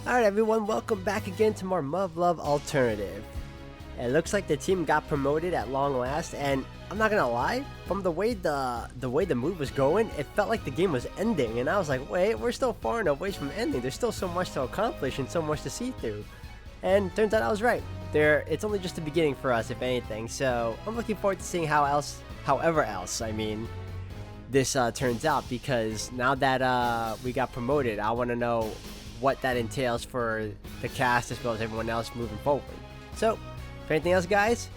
Alright everyone, welcome back again to more Muv-Luv Alternative. It looks like the team got promoted at long last, and I'm not gonna lie, from the way the move was going, it felt like the game was ending, and I was like, wait, we're still far enough away from ending. There's still so much to accomplish and so much to see through. And turns out I was right. It's only just the beginning for us, if anything, so I'm looking forward to seeing however else, this turns out, because now that we got promoted, I want to know what that entails for the cast as well as everyone else moving forward. So, if anything else, guys,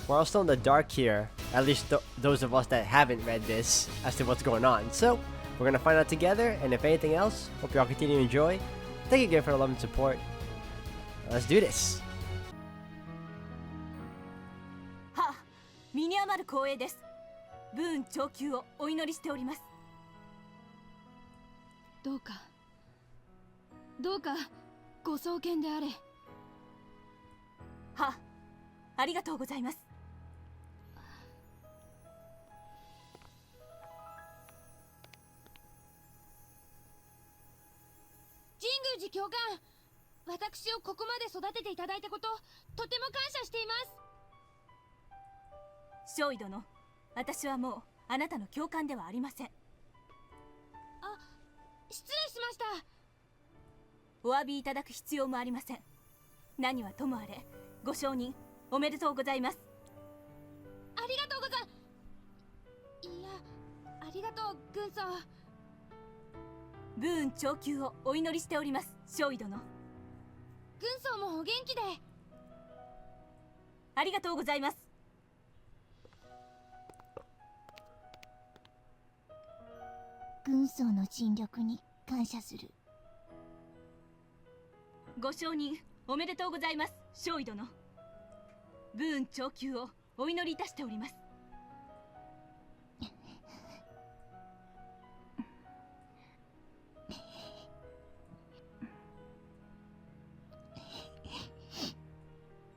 we're all still in the dark here, at least those of us that haven't read this, as to what's going on. So, we're going to find out together, and if anything else, hope you all continue to enjoy. Thank you again for the love and support. Let's do this. は、身に余る光栄です。ブーン長久をお祈りしております。どうかご創建であれ。は、ありがとうございます。神宮寺教官、私をここまで育てていただいたこと、とても感謝しています。少尉殿、私はもうあなたの教官ではありません。あ、失礼しました。お詫びいただく必要もありません。何はともあれ、ご承認おめでとうございます。ありがとうございや、ありがとう、軍曹。ブーン長久をお祈りしております、少尉殿。軍曹もお元気で。ありがとうございます。軍曹の尽力に感謝する。ご承認おめでとうございます、少尉殿。ブーン長久をお祈りいたしております。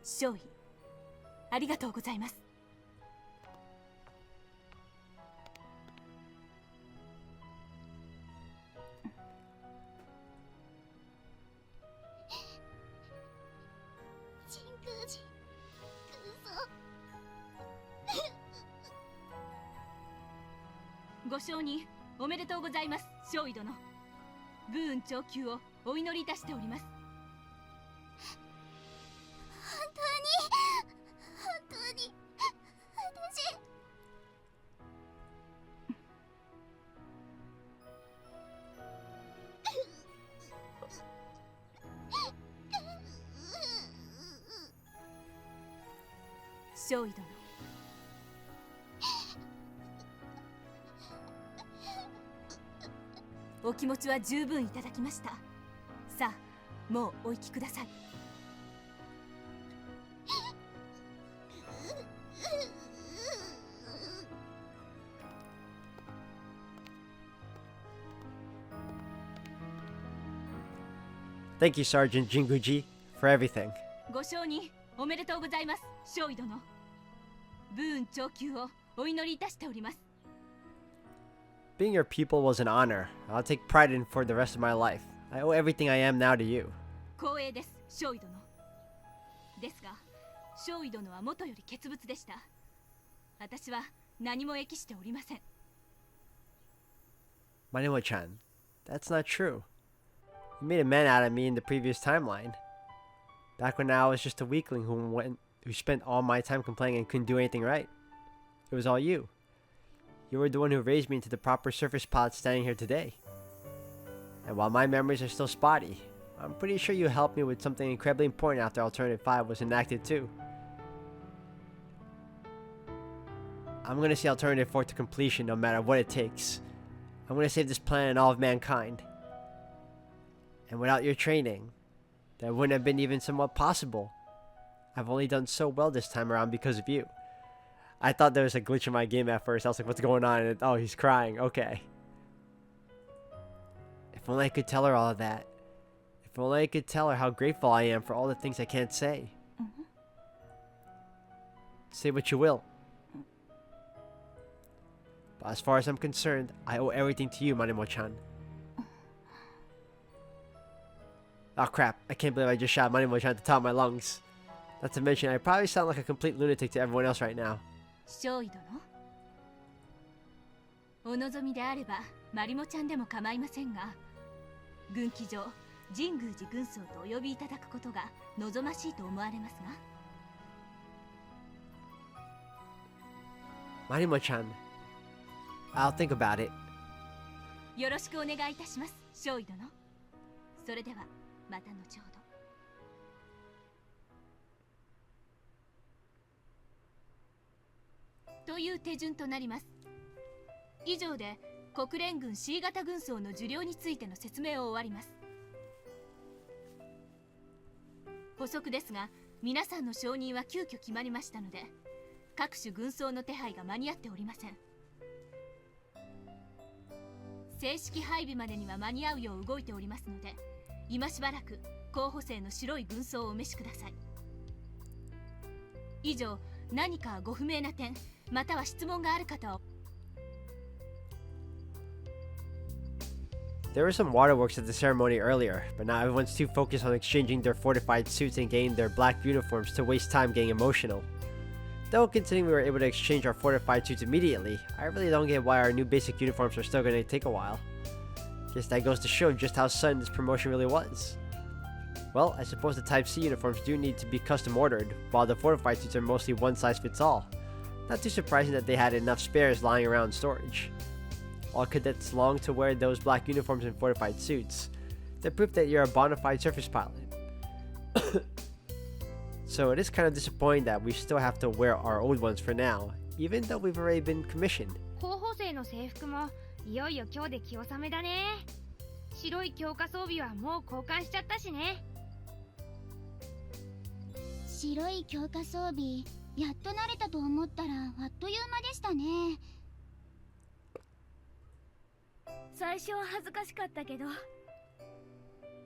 少尉、ありがとうございます。ご承認おめでとうございます、少尉殿。ブーン長久をお祈りいたしております。本当に私。少尉殿、お気持ちは十分いただきました。さあ、もうお行きください。Thank you, Sergeant Jinguji, for everything. ご承認おめでとうございます、少尉殿。ブーン長久をお祈りいたしております。Being your pupil was an honor. I'll take pride in for the rest of my life. I owe everything I am now to you. 光栄です、少尉殿。ですが、少尉殿は元より欠物でした。私は何も益しておりません。Manimo-chan, that's not true. You made a man out of me in the previous timeline. Back when I was just a weakling who spent all my time complaining and couldn't do anything right. It was all you. You were the one who raised me into the proper surface pod standing here today. And while my memories are still spotty, I'm pretty sure you helped me with something incredibly important after Alternative 5 was enacted too. I'm gonna see Alternative 4 to completion no matter what it takes. I'm gonna save this planet and all of mankind. And without your training, that wouldn't have been even somewhat possible. I've only done so well this time around because of you. I thought there was a glitch in my game at first. I was like, what's going on? And, oh, he's crying. Okay. If only I could tell her all of that. If only I could tell her how grateful I am for all the things I can't say. Say what you will. But as far as I'm concerned, I owe everything to you, Manimo-chan. Oh crap, I can't believe I just shot Manimo-chan at the top of my lungs. Not to mention, I probably sound like a complete lunatic to everyone else right now. 少尉殿、お望みであればマリモちゃんでも構いませんが、軍機上神宮寺軍曹とお呼びいただくことが望ましいと思われますが。Manimo-chan. I'll think about it. よろしくお願いいたします、少尉殿。それではまた後ほど。という手順となります。以上で国連軍 C 型軍曹の受領についての説明を終わります。補足ですが、皆さんの承認は急遽決まりましたので、各種軍曹の手配が間に合っておりません。正式配備までには間に合うよう動いておりますので、今しばらく候補生の白い軍曹をお召しください。以上、何かご不明な点または質問がある方を。 There were some waterworks at the ceremony earlier, but now everyone's too focused on exchanging their fortified suits and getting their black uniforms to waste time getting emotional. Though considering we were able to exchange our fortified suits immediately, I really don't get why our new basic uniforms are still going to take a while. Guess that goes to show just how sudden this promotion really was. Well, I suppose the Type C uniforms do need to be custom ordered, while the fortified suits are mostly one size fits all. Not too surprising that they had enough spares lying around in storage. All cadets long to wear those black uniforms and fortified suits. They're proof that you're a bona fide surface pilot. So it is kind of disappointing that we still have to wear our old ones for now, even though we've already been commissioned. 候補生の制服もいよいよ今日で気納めだね。白い強化装備はもう交換しちゃったしね。白い強化装備、やっと慣れたと思ったらあっという間でしたね。最初は恥ずかしかったけど、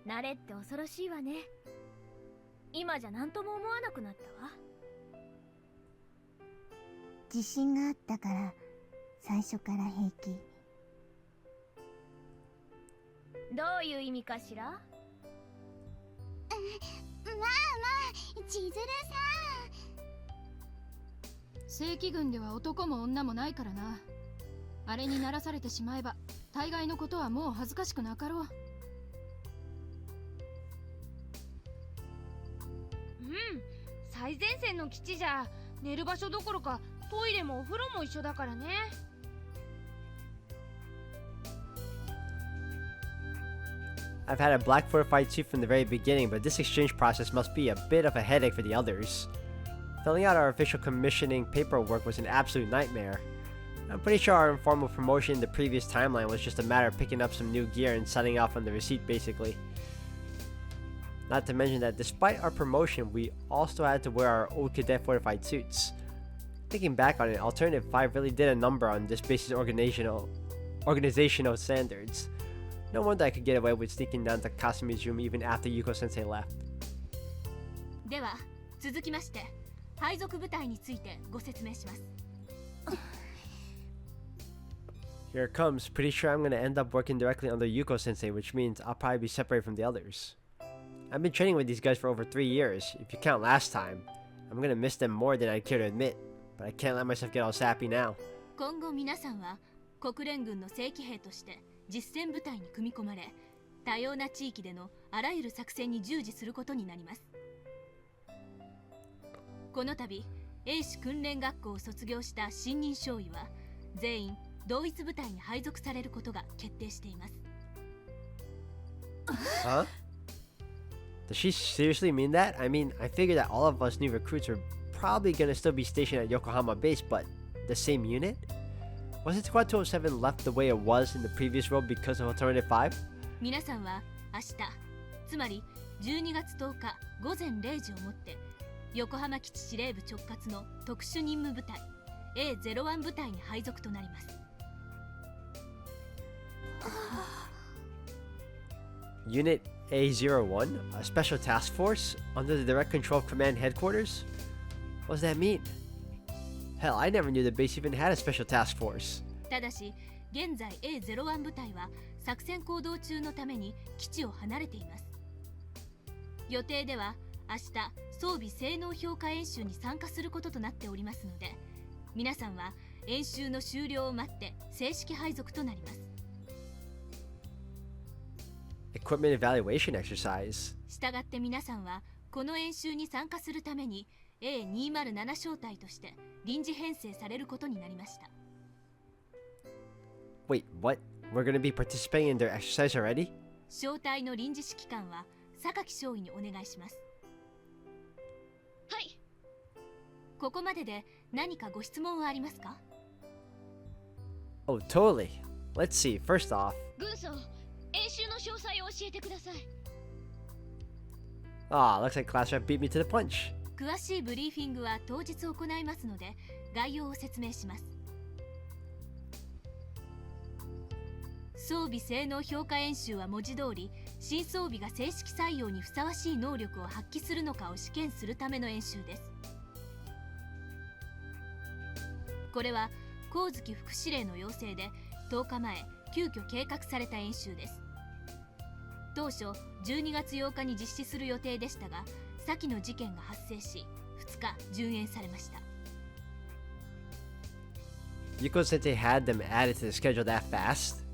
慣れって恐ろしいわね。今じゃ何とも思わなくなったわ。自信があったから最初から平気。どういう意味かしら。まあ千鶴さん。正規軍では男も女もないからな。あれにならされてしまえば大概のことはもう恥ずかしくなかろう。最前線の基地じゃ寝る場所どころかトイレもお風呂も一緒だからね。I've had a black fortified suit from the very beginning, but this exchange process must be a bit of a headache for the others. Filling out our official commissioning paperwork was an absolute nightmare. I'm pretty sure our informal promotion in the previous timeline was just a matter of picking up some new gear and signing off on the receipt basically. Not to mention that despite our promotion, we also had to wear our old cadet fortified suits. Thinking back on it, Alternative 5 really did a number on this base's organizational standards. No wonder I could get away with sneaking down to Kasumi's room even after Yuko-sensei left. では続きまして配属部隊についてご説明します。 Here it comes. Pretty sure I'm gonna end up working directly under Yuko-sensei, which means I'll probably be separated from the others. I've been training with these guys for over 3 years, if you count last time. I'm gonna miss them more than I'd care to admit, but I can't let myself get all sappy now. 今後皆さんは国連軍の正規兵として実戦部隊に組み込まれ、多様な地域でのあらゆる作戦に従事することになります。この度、英士訓練学校を卒業した新任少尉は全員同一部隊に配属されることが決定しています。Huh? Does she seriously mean that? I mean, I figured that all of us new recruits were probably gonna still be stationed at Yokohama base, but the same unit? Wasn't Squad 207 left the way it was in the previous role because of Alternative 5? 皆さんは明日、つまり12月10日午前0時をもって横浜基地司令部直轄の特殊任務部隊 A01 部隊に配属となります。Unit A01, a special task force under the direct control of Command Headquarters? What does that mean? Hell, I never knew the base even had a special task force. ただし、現在 A01 部隊は作戦行動中のために基地を離れています。予定では明日装備性能評価演習に参加することとなっておりますので、皆さんは演習の終了を待って正式配属となります。 Equipment evaluation exercise. したがって皆さんはこの演習に参加するために A207 小隊として臨時編成されることになりました。 Wait, what? We're gonna be participating in their exercise already? 小隊の臨時指揮官は榊少尉にお願いします。はい。ここまでで何かご質問はありますか？ Oh, totally. Let's see. First off, 軍曹、演習の詳細を教えてください。looks like Class Rep beat me to the punch. 詳しいブリーフィングは当日行いますので、概要を説明します。装備性能評価演習は文字通り、新装備が正式採用にふさわしい能力を発揮するのかを試験するための演習です。これは光月副司令の要請で10日前急遽計画された演習です。当初12月8日に実施する予定でしたが、先の事件が発生し2日順延されました。 Yuko Sensei had them added to the schedule that fast?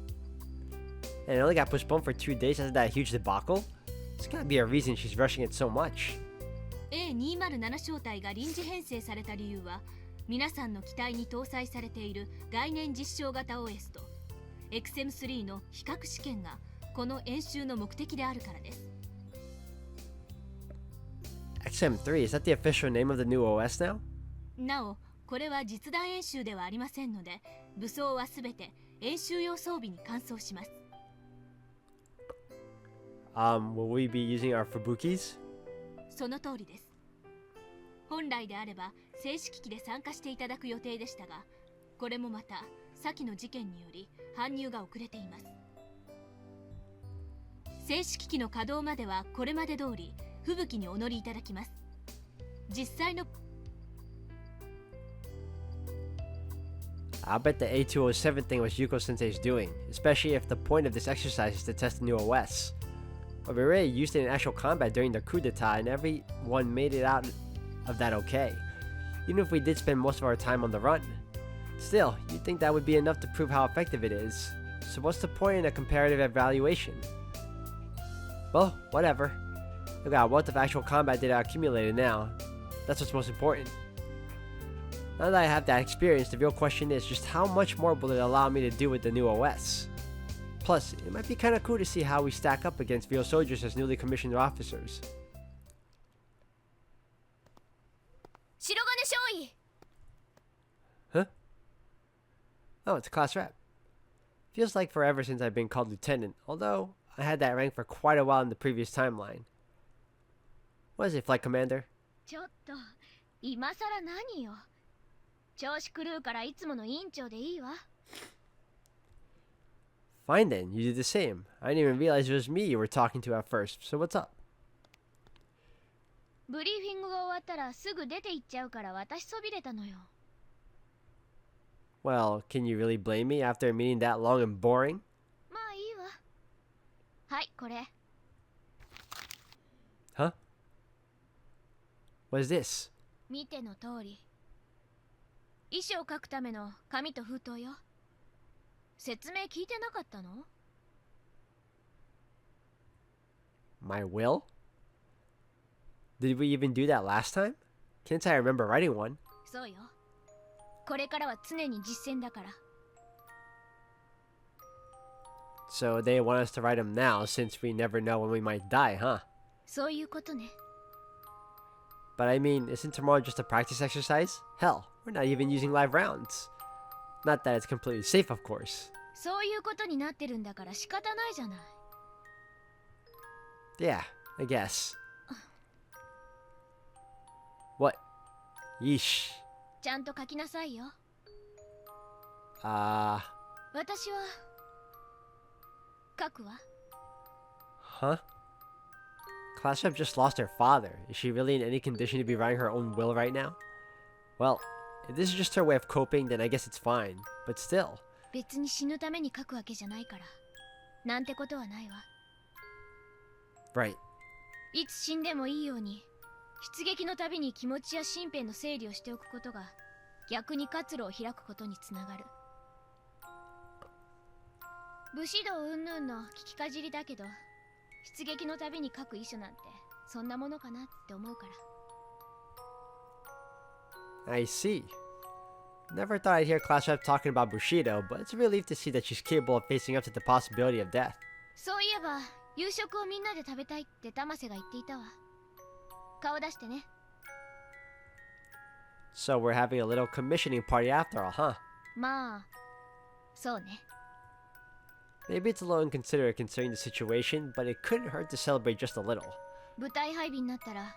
And it only got postponed for 2 days after that huge debacle? There's gotta be a reason she's rushing it so much. A207 小隊が臨時編成された理由は、皆さんの機体に搭載されている概念実証型 OS と XM3 の比較試験がこの演習の目的であるからです。 XM3, is that the official name of the new OS now? なお、これは実弾演習ではありませんので、武装はすべて演習用装備に換装します。Will we be using our Fubukis? その通りです。本来であれば正式機で参加していただく予定でしたが、これもまた先の事件により搬入が遅れています。正式機の稼働まではこれまで通り吹雪にお乗りいただきます。実際の I'll bet the A207 thing was Yuko Sensei's doing, especially if the point of this exercise is to test the new OS. But we already used it in actual combat during the coup d'etat and everyone made it out of that okay, even if we did spend most of our time on the run. Still, you'd think that would be enough to prove how effective it is. So what's the point in a comparative evaluation? Well, whatever. We've got a wealth of actual combat data accumulated now. That's what's most important. Now that I have that experience, the real question is just how much more will it allow me to do with the new OS? Plus, it might be kinda cool to see how we stack up against real soldiers as newly commissioned officers. 白金少尉。 Huh? Oh, it's a class rep. Feels like forever since I've been called lieutenant, although I had that rank for quite a while in the previous timeline. What is it, flight commander? ちょっと、今さら何よ。調子狂うからいつもの委員長でいいわ。Fine then, you did the same. I didn't even realize it was me you were talking to at first, so what's up? ブリーフィングが終わったらすぐ出て行っちゃうから私そびれたのよ。Well, can you really blame me after a meeting that long and boring? まあいいわ。はい、これ。Huh? What is this? 見ての通り。遺書を書くための紙と封筒よ。説明聞いてなかったの？ My will? Did we even do that last time? Can't I remember writing one? そうよ。これからは常に実践だから。So they want us to write them now since we never know when we might die, huh? そういうことね。But I mean, isn't tomorrow just a practice exercise? Hell, we're not even using live rounds. Not that it's completely safe, of course. そういうことになってるんだから仕方ないじゃない。Yeah, I guess. What? Yeesh. ちゃんと書きなさいよ。私は書くわ。Huh? Class Rep just lost her father. Is she really in any condition to be writing her own will right now? Well, if this is just her way of coping, then I guess it's fine. But still. 別に死ぬために書くわけじゃないから。なんてことはないわ。Right. いつ死んでもいいように出撃のたびに気持ちや身辺の整理をしておくことが逆に活路を開くことにつながる。武士道云々の聞きかじりだけど、出撃のたびに書く遺書なんてそんなものかなって思うから。 I see. Never thought I'd hear Class Rep talking about Bushido, but it's a relief to see that she's capable of facing up to the possibility of death. そういえば夕食をみんなで食べたいってタマセが言っていたわ。顔出してね。 So we're having a little commissioning party after all, huh? まあそうね。 Maybe it's a little inconsiderate considering the situation, but it couldn't hurt to celebrate just a little. 部隊配備になったら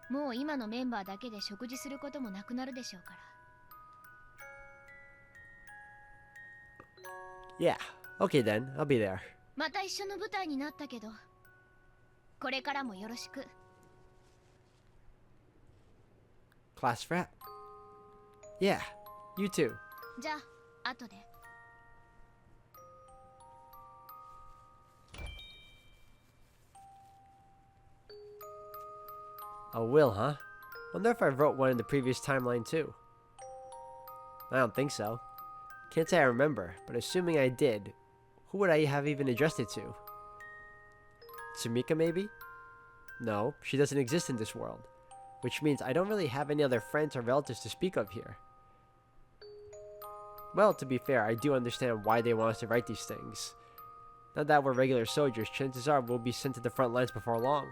もう今のメンバーだけで食事することもなくなるでしょうから。 Yeah, okay then, I'll be there. また一緒の部隊になったけど、これからもよろしく。 Class Rep? Yeah, you too. じゃあ後で。 A will, huh? Wonder if I wrote one in the previous timeline too. I don't think so. Can't say I remember, but assuming I did, who would I have even addressed it to? Sumika, maybe? No, she doesn't exist in this world, which means I don't really have any other friends or relatives to speak of here. Well, to be fair, I do understand why they want us to write these things. Now that we're regular soldiers, chances are we'll be sent to the front lines before long.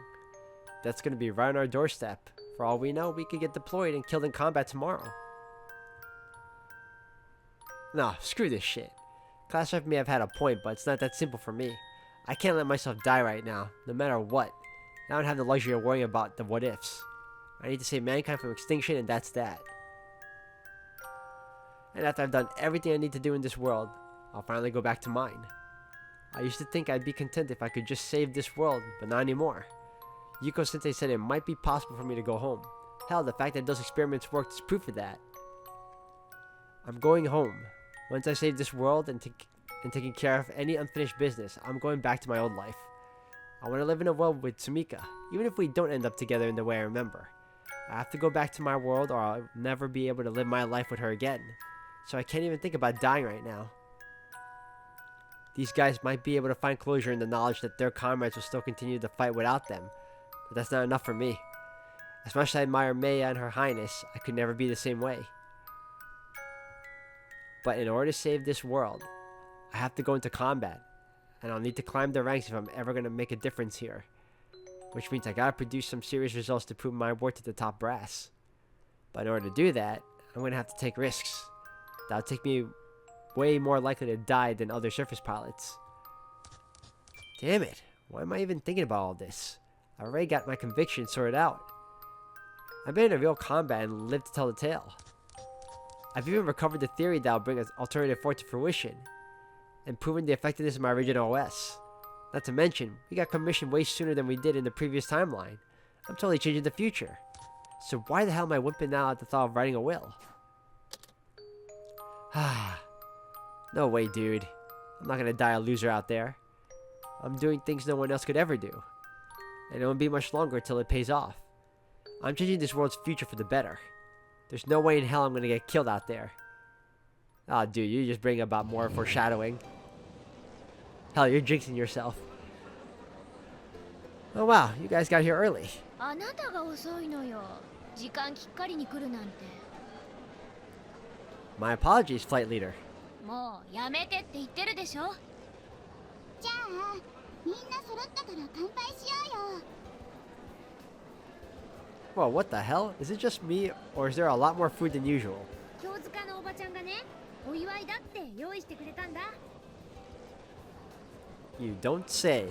That's gonna be right on our doorstep. For all we know, we could get deployed and killed in combat tomorrow. Nah, screw this shit. Class Rep may have had a point, but it's not that simple for me. I can't let myself die right now, no matter what. I don't have the luxury of worrying about the what-ifs. I need to save mankind from extinction, and that's that. And after I've done everything I need to do in this world, I'll finally go back to mine. I used to think I'd be content if I could just save this world, but not anymore. Yuko-sensei said it might be possible for me to go home. Hell, the fact that those experiments worked is proof of that. I'm going home. Once I save this world and taking care of any unfinished business, I'm going back to my old life. I want to live in a world with Sumika, even if we don't end up together in the way I remember. I have to go back to my world or I'll never be able to live my life with her again. So I can't even think about dying right now. These guys might be able to find closure in the knowledge that their comrades will still continue to fight without them, but that's not enough for me. As much as I admire Maya and her highness, I could never be the same way. But in order to save this world, I have to go into combat, and I'll need to climb the ranks if I'm ever going to make a difference here. Which means I gotta produce some serious results to prove my worth to the top brass. But in order to do that, I'm gonna have to take risks. That'll take me way more likely to die than other surface pilots. Damn it, why am I even thinking about all this? I already got my convictions sorted out. I've been in a real combat and lived to tell the tale. I've even recovered the theory that'll bring an alternative fort to fruition, and proven the effectiveness of my original OS. Not to mention, we got commissioned way sooner than we did in the previous timeline. I'm totally changing the future. So why the hell am I whimpering now at the thought of writing a will? No way, dude. I'm not gonna die a loser out there. I'm doing things no one else could ever do. And it won't be much longer till it pays off. I'm changing this world's future for the better. There's no way in hell I'm gonna get killed out there. Aw, dude, you just bring about more foreshadowing. Hell, you're jinxing yourself. Oh wow, you guys got here early. あなたが遅いのよ。時間きっかりに来るなんて。 My apologies, flight leader. もうやめてって言ってるでしょ。じゃあみんな揃ったから乾杯しようよ。 Whoa, what the hell? Is it just me, or is there a lot more food than usual? 京塚のおばちゃんがね、お祝いだって用意してくれたんだ。 You don't say.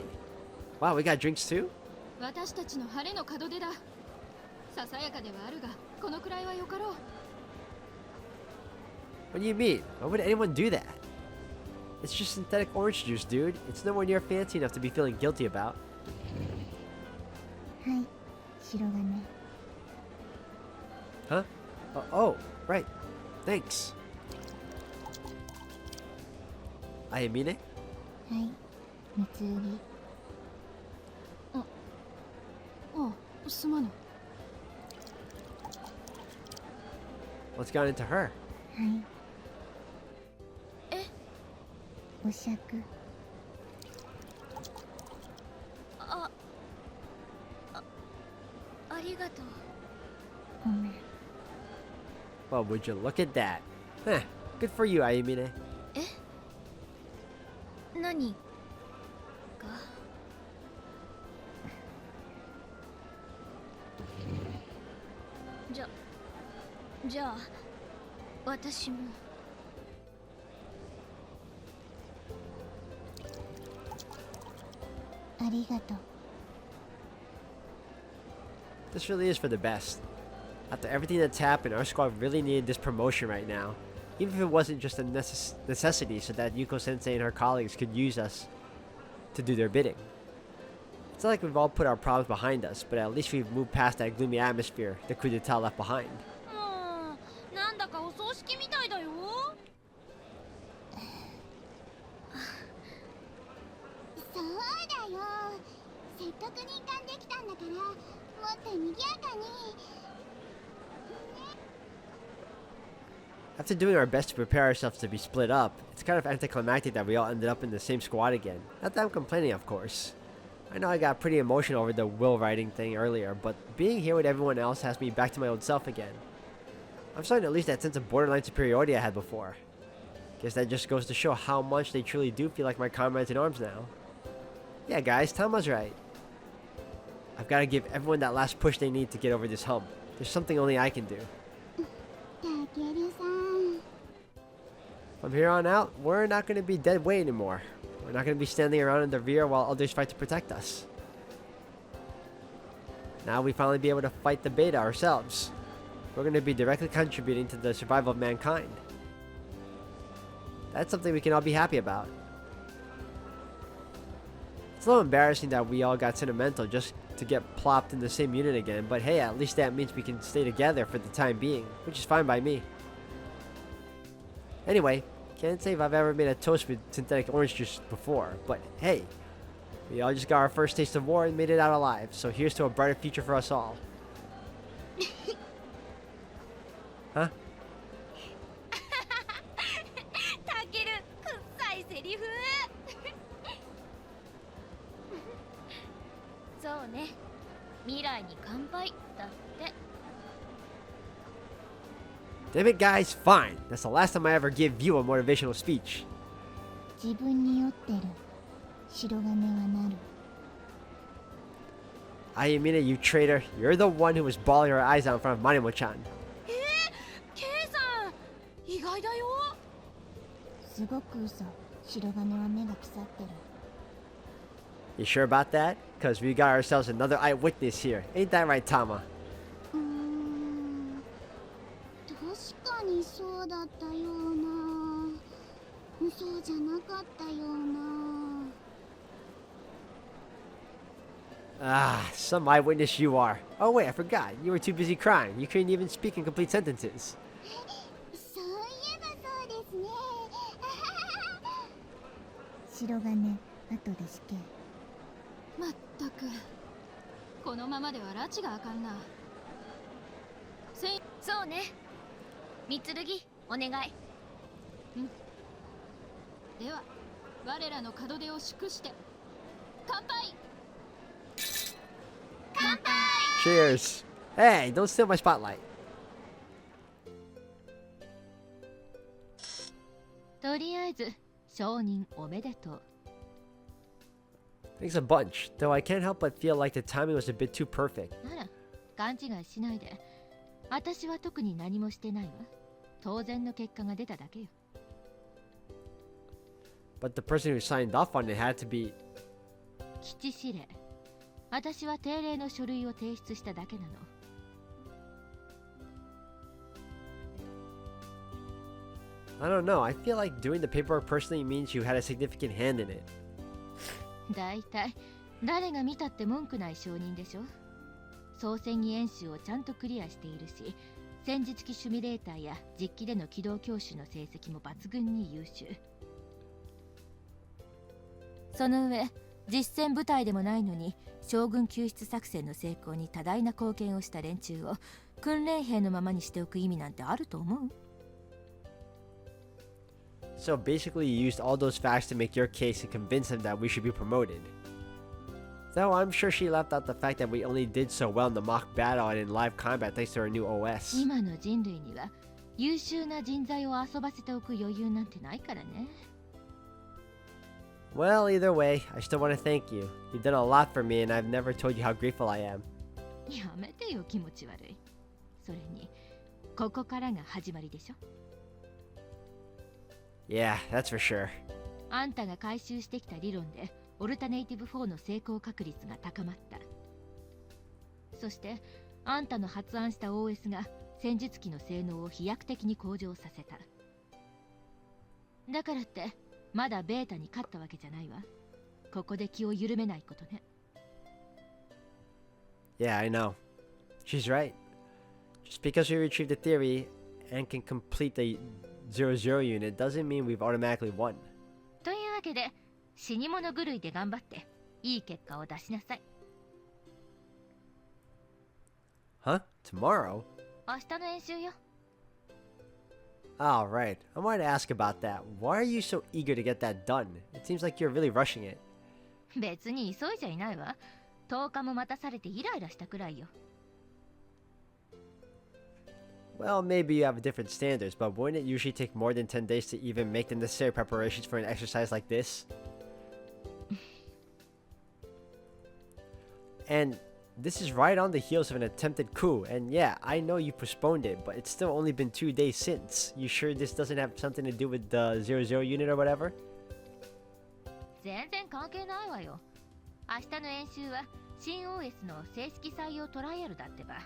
Wow, we got drinks too? 私たちの晴れの門出だ。ささやかではあるが、このくらいはよかろう。 What do you mean? Why would anyone do that? It's just synthetic orange juice, dude. It's nowhere near fancy enough to be feeling guilty about. はい、白金。 Huh? Oh, right. Thanks. Ayamine? はい、三つ売り。おすまぬ。 What's gone into her? はい。お酌。ありがとう。ごめん。 Well, would you look at that? Huh, good for you, Ayumine. 何が？じゃあ私も。ありがとう。 This really is for the best. After everything that's happened, our squad really needed this promotion right now. Even if it wasn't just a necessity so that Yuko-sensei and her colleagues could use us to do their bidding. It's not like we've all put our problems behind us, but at least we've moved past that gloomy atmosphere the coup d'etat left behind. もうなんだかお葬式みたいだよ。そうだよ。せっかく任官できたんだから、もっと賑やかに。 After doing our best to prepare ourselves to be split up, it's kind of anticlimactic that we all ended up in the same squad again. Not that I'm complaining, of course. I know I got pretty emotional over the will writing thing earlier, but being here with everyone else has me back to my old self again. I'm starting to lose that sense of borderline superiority I had before. Guess that just goes to show how much they truly do feel like my comrades in arms now. Yeah guys, Tama's right. I've got to give everyone that last push they need to get over this hump. There's something only I can do. Takeru-san. From here on out, we're not going to be dead weight anymore. We're not going to be standing around in the rear while others fight to protect us. Now we finally be able to fight the beta ourselves. We're going to be directly contributing to the survival of mankind. That's something we can all be happy about. It's a little embarrassing that we all got sentimental just to get plopped in the same unit again, but hey, at least that means we can stay together for the time being, which is fine by me. Anyway, can't say if I've ever made a toast with synthetic orange juice before, but hey, we all just got our first taste of war and made it out alive, so here's to a brighter future for us all. Huh? たける、くっさいセリフ。そうね。未来に乾杯だって。 Damn it guys, fine. That's the last time I ever give you a motivational speech. 自分に酔ってる。白金はなる。 Ayumine, you traitor. You're the one who was bawling her eyes out in front of Manimo-chan. ケイさん、意外だよ。すごく嘘。白金は目が腐ってる。 You sure about that? Cause we got ourselves another eyewitness here. Ain't that right, Tama? 確かにそうだったような。そうじゃなかったような。 Ah, some eyewitness you are. Oh wait, I forgot. You were too busy crying. You couldn't even speak in complete sentences. そういえばそうですね。白金、後で死刑。まったくこのままでは拉致があかんな。そうね。三剣、お願い。では我らの門出を祝して乾杯。 Cheers. Hey, don't steal my spotlight. とりあえず承認おめでとう。 Thanks a bunch, though I can't help but feel like the timing was a bit too perfect. なら勘違いしないで。私は特に何もしてないわ。当然の結果が出ただけよ。 But the person who signed off on it had to be... 基地司令。私は定例の書類を提出しただけなの。 I don't know, I feel like doing the paperwork personally means you had a significant hand in it. だいたい誰が見たって文句ない証人でしょ。総戦技演習をちゃんとクリアしているし、戦術機シミュレーターや実機での機動教習の成績も抜群に優秀。その上実戦部隊でもないのに将軍救出作戦の成功に多大な貢献をした連中を訓練兵のままにしておく意味なんてあると思う？ So basically, you used all those facts to make your case and convince him that we should be promoted. Though I'm sure she left out the fact that we only did so well in the mock battle and in live combat thanks to our new OS. 今の人類には優秀な人材を遊ばせておく余裕なんてないからね。Well, either way, I still want to thank you. You've done a lot for me and I've never told you how grateful I am. やめてよ、気持ち悪い。それにここからが始まりでしょ。Yeah, that's for sure. あんたが回収してきた理論でオルタネイティブ4の成功確率が高まった。そしてあんたの発案した OS が戦術機の性能を飛躍的に向上させた。だからってまだベータに勝ったわけじゃないわ。ここで気を緩めないことね。Yeah, I know. She's right. Just because we retrieved the theory and can complete the 00 unit doesn't mean we've automatically won. というわけで死に物狂いで頑張っていい結果を出しなさい。Huh? Tomorrow? 明日の演習よ。Oh, right. I wanted to ask about that. Why are you so eager to get that done? It seems like you're really rushing it. 別に急いじゃいないわ。10日も待たされてイライラしたくらいよ。Well, maybe you have different standards, but wouldn't it usually take more than 10 days to even make the necessary preparations for an exercise like this? And this is right on the heels of an attempted coup, and yeah, I know you postponed it, but it's still only been 2 days since. You sure this doesn't have something to do with the 00 unit or whatever? 全然関係ないわよ。明日の演習は新 OS の正式採用トライアルだってば。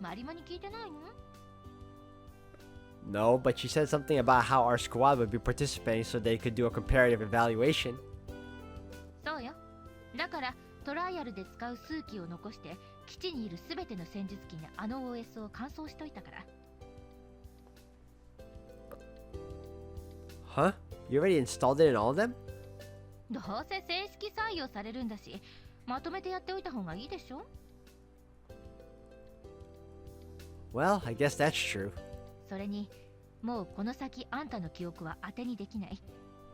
マリモに聞いてないの？ No, but she said something about how our squad would be participating so they could do a comparative evaluation. そうよ。だからトライアルで使う数機を残して基地にいるすべての戦術機にあの OS を換装しといたから。Huh? You already installed it in all of them? どうせ正式採用されるんだし、まとめてやっておいた方がいいでしょ？ Well, I guess that's true. それに、もうこの先あんたの記憶は当てにできない。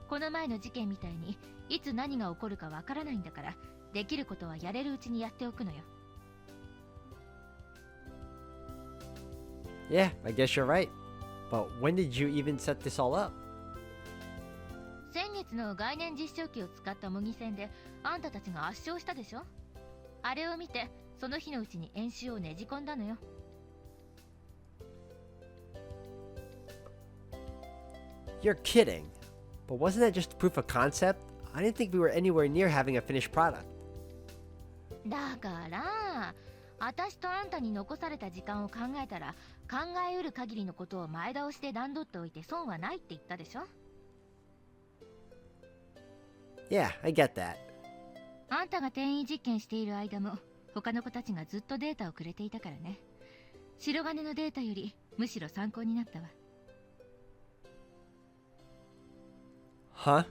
この前の事件みたいにいつ何が起こるかわからないんだから、できることはやれるうちにやっておくのよ。Yeah, I guess you're right. But when did you even set this all up? 先月の概念実証機を使った模擬戦であんたたちが圧勝したでしょ？あれを見てその日のうちに演習をねじ込んだのよ。You're kidding. But wasn't that just proof of concept? I didn't think we were anywhere near having a finished product. だから私とあんたに残された時間を考えたら考えうる限りのことを前倒しで段取っておいて損はないって言ったでしょ？ Yeah, I get that. あんたが転移実験している間も他の子たちがずっとデータをくれていたからね。白金のデータよりむしろ参考になったわ。Huh?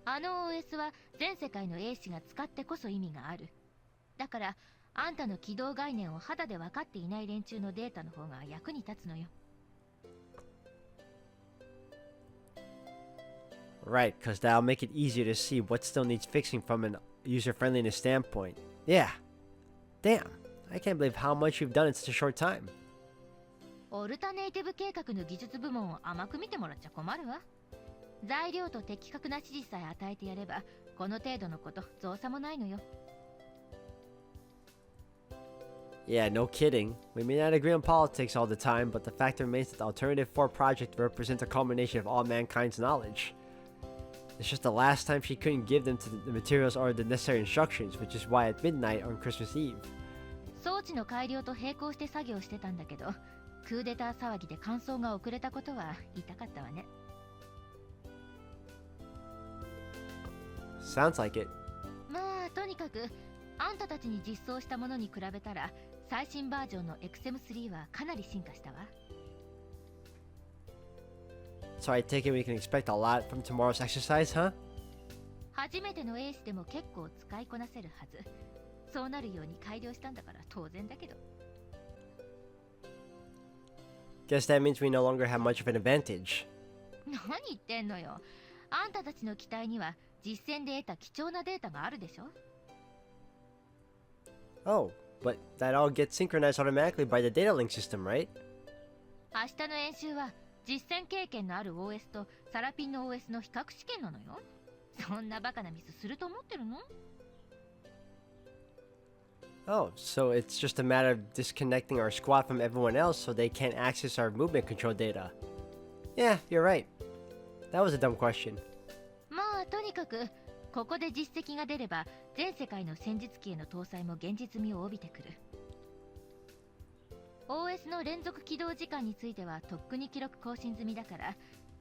あの OS は全世界の英士が使ってこそ意味がある。だからあんたの起動概念を肌で分かっていない連中のデータの方が役に立つのよ。Right, because that'll make it easier to see what still needs fixing from an user-friendliness standpoint. Yeah. Damn, I can't believe how much you've done in such a short time. オルタネイティブ計画の技術部門を甘く見てもらっちゃ困るわ。材料と的確な指示さえ与えてやればこの程度のこと造作もないのよ。Yeah, no kidding. We may not agree on politics all the time, but the fact remains that the Alternative 4 project represents a culmination of all mankind's knowledge. It's just the last time she couldn't give them to the materials or the necessary instructions, which is why at midnight on Christmas Eve. 装置の改良と並行して作業してたんだけど、クーデター騒ぎで完走が遅れたことは痛かったわね。Sounds like it. まあとにかくあんたたちに実装したものに比べたら最新バージョンの XM3 はかなり進化したわ。So I take it we can expect a lot from tomorrow's exercise, huh? 初めてのエースでも結構使いこなせるはず。そうなるように改良したんだから当然だけど。Guess that means we no longer have much of an advantage. 何言ってんのよ。あんたたちの機体には実戦で得た貴重なデータがあるでしょ。Oh, but that all gets synchronized automatically by the data link system, right? 明日の演習は実戦経験のある OS とサラピンの OS の比較試験なのよ。そんなバカなミスすると思ってるの？ Oh, so it's just a matter of disconnecting our squad from everyone else so they can't access our movement control data. Yeah, you're right. That was a dumb question. まあとにかくここで実績が出れば全世界の戦術機への搭載も現実味を帯びてくる。 OS の連続起動時間についてはとっくに記録更新済みだから、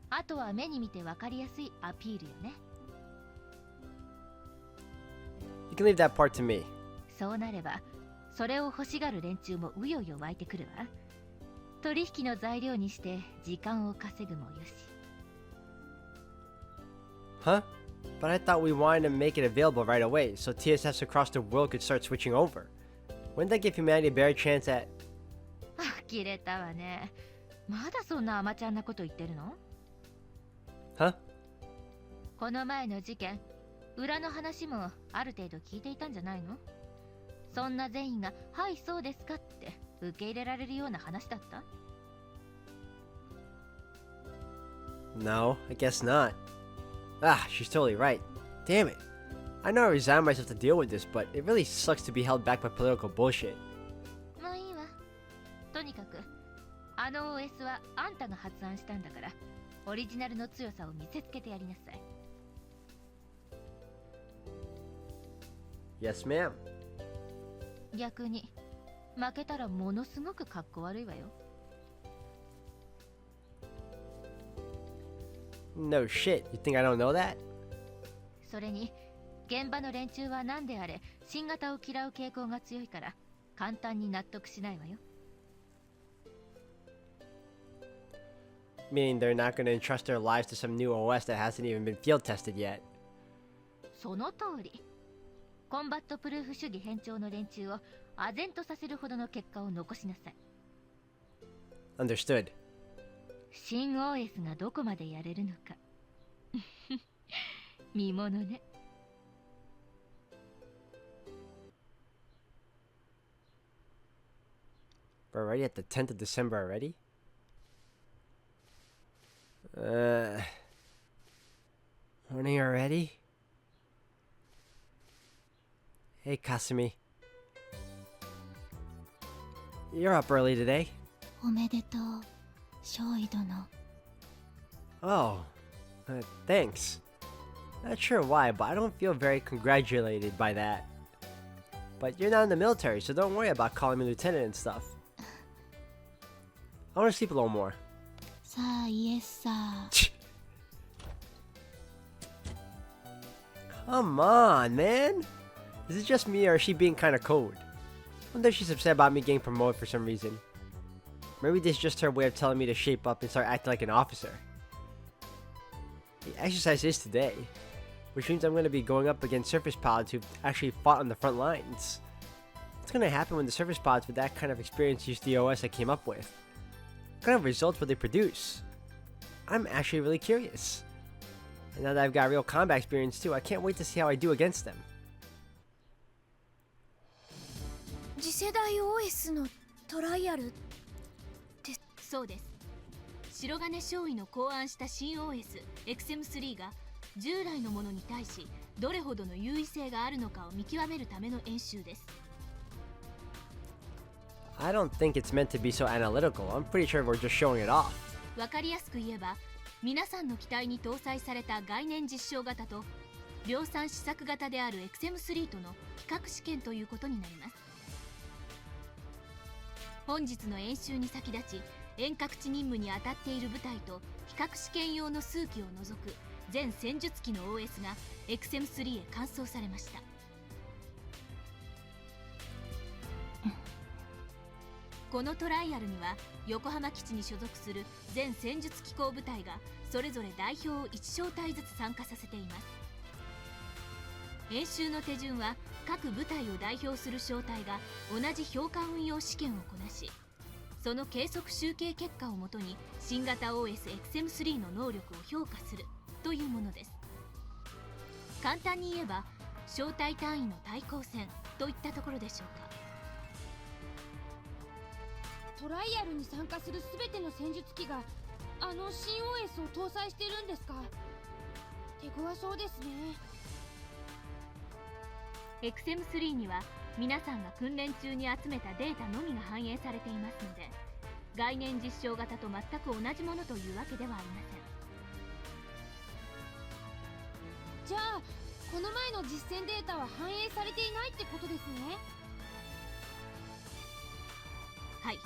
あとは目に見て分かりやすいアピールよね。 You can leave that part to me. そうなればそれを欲しがる連中もうようよ湧いてくるわ。取引の材料にして時間を稼ぐもよし。 Huh? But I thought we wanted to make it available right away so TSS across the world could start switching over. Wouldn't that give humanity a better chance at... 呆れたわね。まだそんな甘ちゃんなこと言ってるの？ Huh? この前の事件、裏の話もある程度聞いていたんじゃないの？そんな善意が「はいそうですか」って受け入れられるような話だった？ No, I guess not. Ah, she's totally right. Damn it. I know I resigned myself to deal with this, but it really sucks to be held back by political bullshit. まあいいわ。とにかくあの OS はあんたが発案したんだから、オリジナルの強さを見せつけてやりなさい。 Yes, ma'am. 逆に負けたらものすごくかっこ悪いわよ。 No shit. You think I don't know that? それに現場の連中は何であれ新型を嫌う傾向が強いから簡単に納得しないわよ。 Meaning they're not going to entrust their lives to some new OS that hasn't even been field tested yet. その通り。コンバットプルーフ主義偏重の連中を唖然とさせるほどの結果を残しなさい。 Understood. 新 OS がどこまでやれるのか見ものね。 We're already at the 10th of December already? Morning already? Hey, Kasumi. You're up early today. おめでとう、少尉殿。 Oh, thanks. Not sure why, but I don't feel very congratulated by that. But you're not in the military, so don't worry about calling me lieutenant and stuff. I want to sleep a little more. さあイエスさ。 Come on, man. Is it just me or is she being kind of cold? Wonder if she's upset about me getting promoted for some reason. Maybe this is just her way of telling me to shape up and start acting like an officer. The exercise is today, which means I'm going to be going up against surface pilots who've actually fought on the front lines. What's going to happen when the surface pilots with that kind of experience use the OS I came up with? What kind of results will they produce? I'm actually really curious. And now that I've got real combat experience too, I can't wait to see how I do against them. 次世代 OS のトライアル。そうです。白金少尉の考案した新 OS エクセム3が従来のものに対しどれほどの優位性があるのかを見極めるための演習です。 I don't think it's meant to be so analytical. I'm pretty sure we're just showing it off. わかりやすく言えば、皆さんの機体に搭載された概念実証型と量産試作型であるエクセム3との比較試験ということになります。本日の演習に先立ち遠隔地任務に当たっている部隊と比較試験用の数機を除く全戦術機の OS がエクセム3へ換装されました。このトライアルには横浜基地に所属する全戦術機構部隊がそれぞれ代表を1小隊ずつ参加させています。演習の手順は各部隊を代表する小隊が同じ評価運用試験をこなし、その計測集計結果をもとに新型 OS-XM3 の能力を評価するというものです。簡単に言えば小隊単位の対抗戦といったところでしょうか。トライアルに参加する全ての戦術機があの新 OS を搭載してるんですか。手強そうですね。XM3 には皆さんが訓練中に集めたデータのみが反映されていますので、概念実証型と全く同じものというわけではありません。じゃあこの前の実践データは反映されていないってことですね。はい。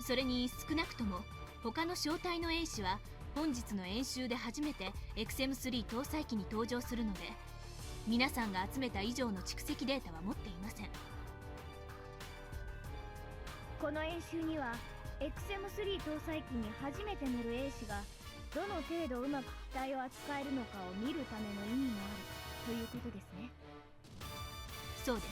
それに少なくとも他の小隊の兵士は本日の演習で初めて XM3 搭載機に登場するので、皆さんが集めた以上の蓄積データは持っていません。この演習には XM3 搭載機に初めて乗る兵士がどの程度うまく機体を扱えるのかを見るための意味もあるということですね。そうです。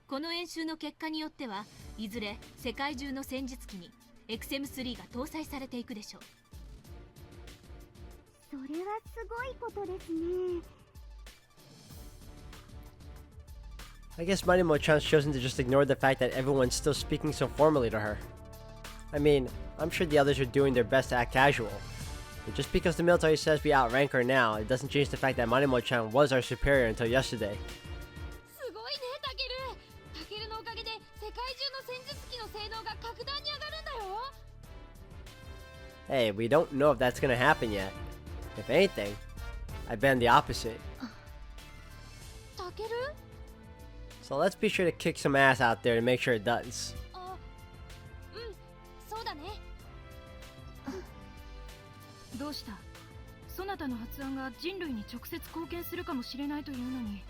この演習の結果によってはいずれ世界中の戦術機に XM3 が搭載されていくでしょう。それはすごいことですね。I guess Manimo-chan's chosen to just ignore the fact that everyone's still speaking so formally to her. I mean, I'm sure the others are doing their best to act casual. But just because the military says we outrank her now, it doesn't change the fact that Manimo-chan was our superior until yesterday. すごいね、タケルのおかげで世界中の戦術機の性能が格段に上がるんだよ。 Hey, we don't know if that's gonna happen yet. If anything, I bet the opposite. タケル？ So let's be sure to kick some ass out there to make sure it does. あ、うん、そうだね。どうした？そなたの発案が人類に直接貢献するかもしれないというのに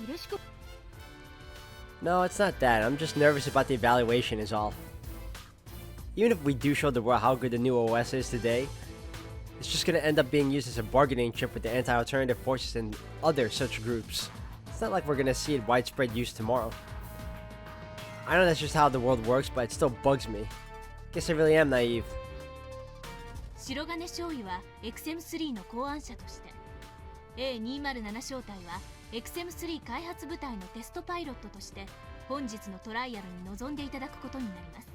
嬉しく。 No, it's not that. I'm just nervous about the evaluation is all. Even if we do show the world how good the new OS is today, it's just gonna end up being used as a bargaining chip with the anti-alternative forces and other such groups. It's not like we're gonna see it widespread use tomorrow. I know that's just how the world works, but it still bugs me. Guess I really am naive. 白金少尉は XM3 の考案者として A207 小隊は XM3 開発部隊のテストパイロットとして本日のトライアルに臨んでいただくことになります。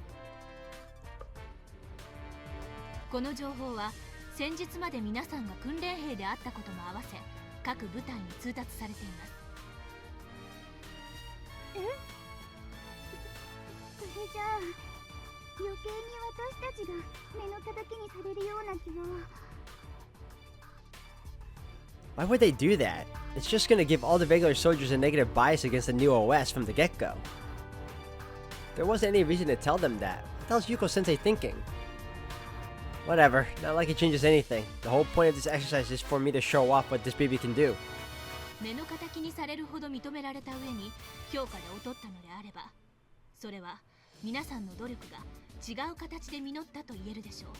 この情報は先日まで皆さんが訓練兵であったことも合わせ各部隊に通達されています。それじゃあ余計に私たちが目の叩きにされるような気が。 Why would they do that? It's just gonna give all the regular soldiers a negative bias against the new OS from the get-go. There wasn't any reason to tell them that. What the hell's Yuko-sensei thinking? Whatever, not like it changes anything. The whole point of this exercise is for me to show off what this baby can do. 目の敵にされるほど認められた上に評価で劣ったのであれば、それは皆さんの努力が違う形で実ったと言えるでしょう。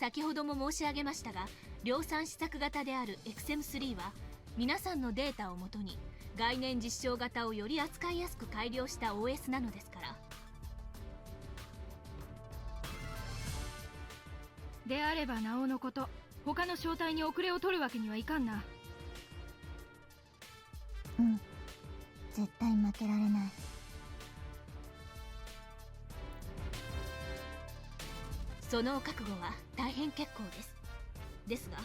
先ほども申し上げましたが、量産試作型である XM3 は皆さんのデータをもとに概念実証型をより扱いやすく改良した OS なのですから。であればなおのこと、他の小隊に遅れを取るわけにはいかんな。うん、絶対負けられない。その覚悟は大変結構です。ですが、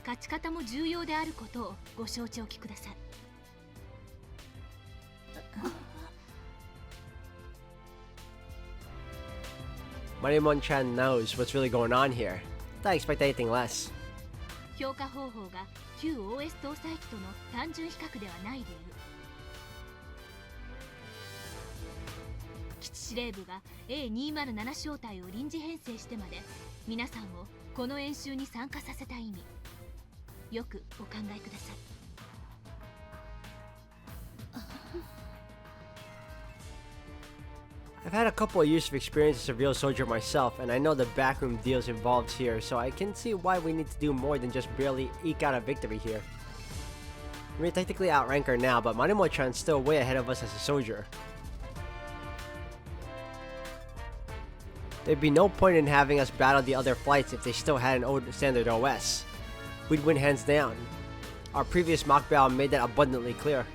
勝ち方も重要であることをご承知おきください。Manimon-chan knows what's really going on here. I expect anything less. 評価方法が旧 OS 搭載機との単純比較ではない理由。基地司令部が A207 小隊を臨時編成してまで皆さんをこの演習に参加させた意味、よくお考えください。I've had a couple of years of experience as a real soldier myself, and I know the backroom deals involved here, so I can see why we need to do more than just barely eke out a victory here. We may technically outrank her now, but Manimo-chan's still way ahead of us as a soldier. There'd be no point in having us battle the other flights if they still had an old standard OS. We'd win hands down. Our previous mock battle made that abundantly clear.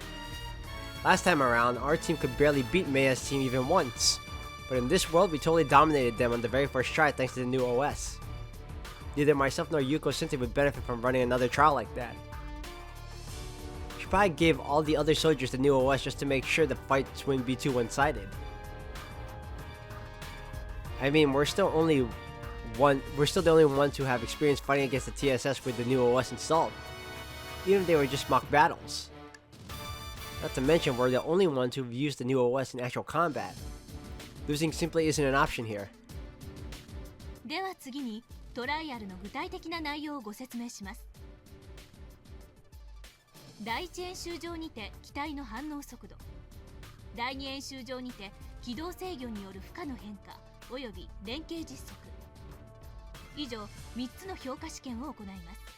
Last time around, our team could barely beat Meia's team even once, but in this world we totally dominated them on the very first try thanks to the new OS. Neither myself nor Yuko Sensei would benefit from running another trial like that. She probably gave all the other soldiers the new OS just to make sure the fights wouldn't be too one-sided. I mean, we're still the only ones who have experience fighting against the TSS with the new OS installed, even if they were just mock battles. Not to mention, we're the only ones who've used the new OS in actual combat. Losing simply isn't an option here. では次にトライアルの具体的な内容をご説明します。第一演習場にて機体の反応速度、第二演習場にて軌道制御による負荷の変化および連携実測、以上3つの評価試験を行います。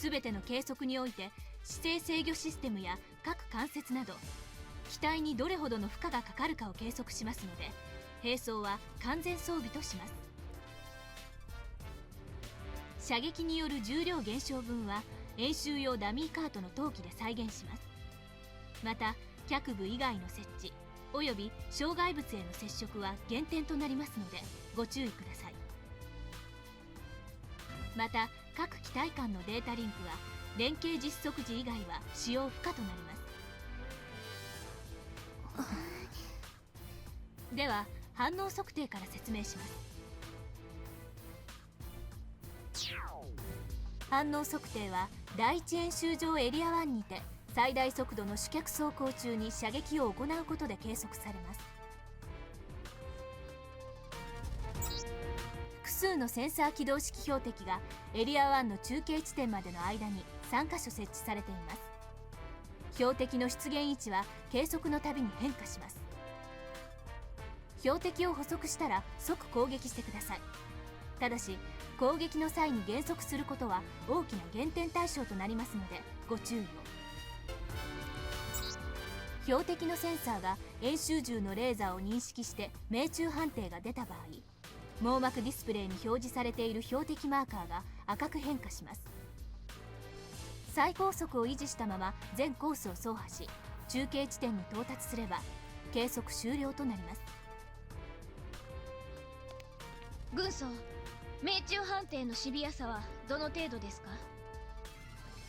すべての計測において姿勢制御システムや各関節など機体にどれほどの負荷がかかるかを計測しますので、並走は完全装備とします。射撃による重量減少分は演習用ダミーカートの投棄で再現します。また脚部以外の設置および障害物への接触は減点となりますのでご注意ください。また各機体間のデータリンクは連携実測時以外は使用不可となります。では反応測定から説明します。反応測定は第一演習場エリア1にて最大速度の主脚走行中に射撃を行うことで計測されます。複数のセンサー起動式標的がエリア1の中継地点までの間に3カ所設置されています。標的の出現位置は計測のたびに変化します。標的を捕捉したら即攻撃してください。ただし攻撃の際に減速することは大きな減点対象となりますのでご注意を。標的のセンサーが演習銃のレーザーを認識して命中判定が出た場合、網膜ディスプレイに表示されている標的マーカーが赤く変化します。最高速を維持したまま全コースを走破し中継地点に到達すれば計測終了となります。軍曹、命中判定のシビアさはどの程度ですか？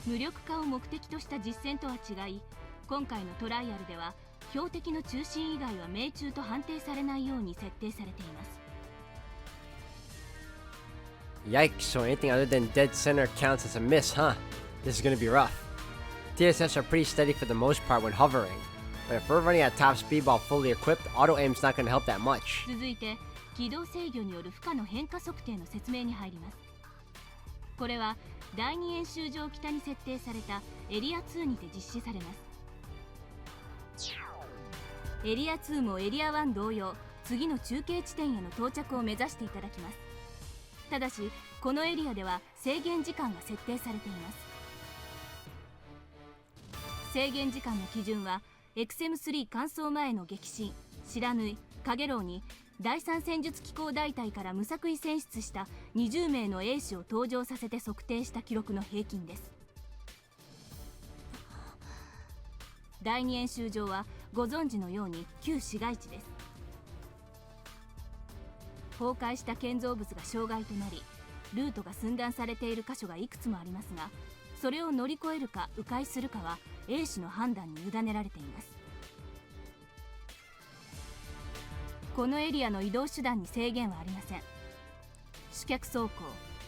無力化を目的とした実戦とは違い、今回のトライアルでは標的の中心以外は命中と判定されないように設定されています。Yikes, so anything other than dead center counts as a miss, huh? This is gonna be rough. TSS are pretty steady for the most part when hovering, but if we're running at top speed while fully equipped, auto aim's not gonna help that much. 続いて軌道制御による負荷の変化測定の説明に入ります。これは第2演習場北に設定されたエリア2にて実施されます。エリア2もエリア1同様、次の中継地点への到着を目指していただきます。ただしこのエリアでは制限時間が設定されています。制限時間の基準は XM3 完走前の撃沈、白縫い、影楼に第三戦術機構大隊から無作為選出した20名の兵士を登場させて測定した記録の平均です。第2演習場はご存知のように旧市街地です。崩壊した建造物が障害となりルートが寸断されている箇所がいくつもありますが、それを乗り越えるか迂回するかは兵士の判断に委ねられています。このエリアの移動手段に制限はありません。主脚走行、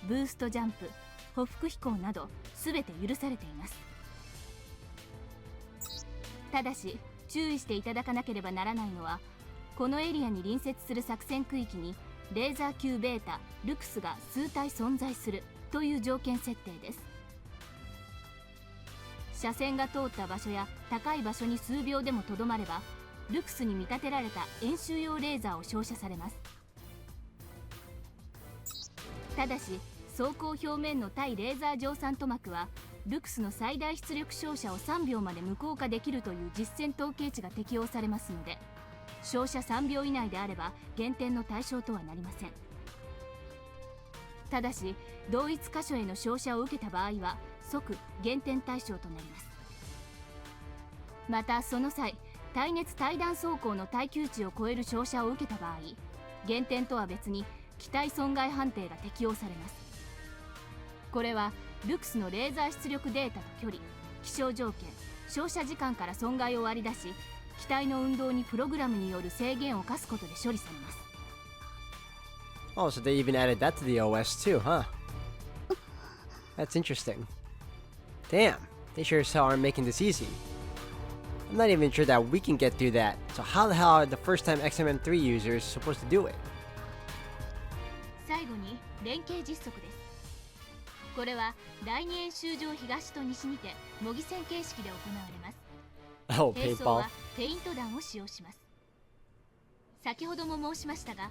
ブーストジャンプ、歩幅飛行など全て許されています。ただし注意していただかなければならないのは、このエリアに隣接する作戦区域にレーザー級ベータ、ルクスが数体存在するという条件設定です。車線が通った場所や高い場所に数秒でもとどまれば、ルクスに見立てられた演習用レーザーを照射されます。ただし走行表面の対レーザー蒸散塗膜はルクスの最大出力照射を3秒まで無効化できるという実戦統計値が適用されますので、照射3秒以内であれば減点の対象とはなりません。ただし同一箇所への照射を受けた場合は即減点対象となります。またその際、耐熱耐弾走行の耐久値を超える照射を受けた場合、減点とは別に機体損害判定が適用されます。これはルクスのレーザー出力データと距離、気象条件、照射時間から損害を割り出し、機体の運動にプログラムによる制限を課すことで処理されます。Oh, so they even added that to the OS too, huh? That's interesting. Damn, they sure as hell aren't making this easy. I'm not even sure that we can get through that. So how the hell are the first-time XMM3 users supposed to do it? 最後に連携実測です。これは第2演習場東と西にて模擬戦形式で行われます。Oh, 並走 paintball. はペイント弾を使用します。先ほども申しましたが、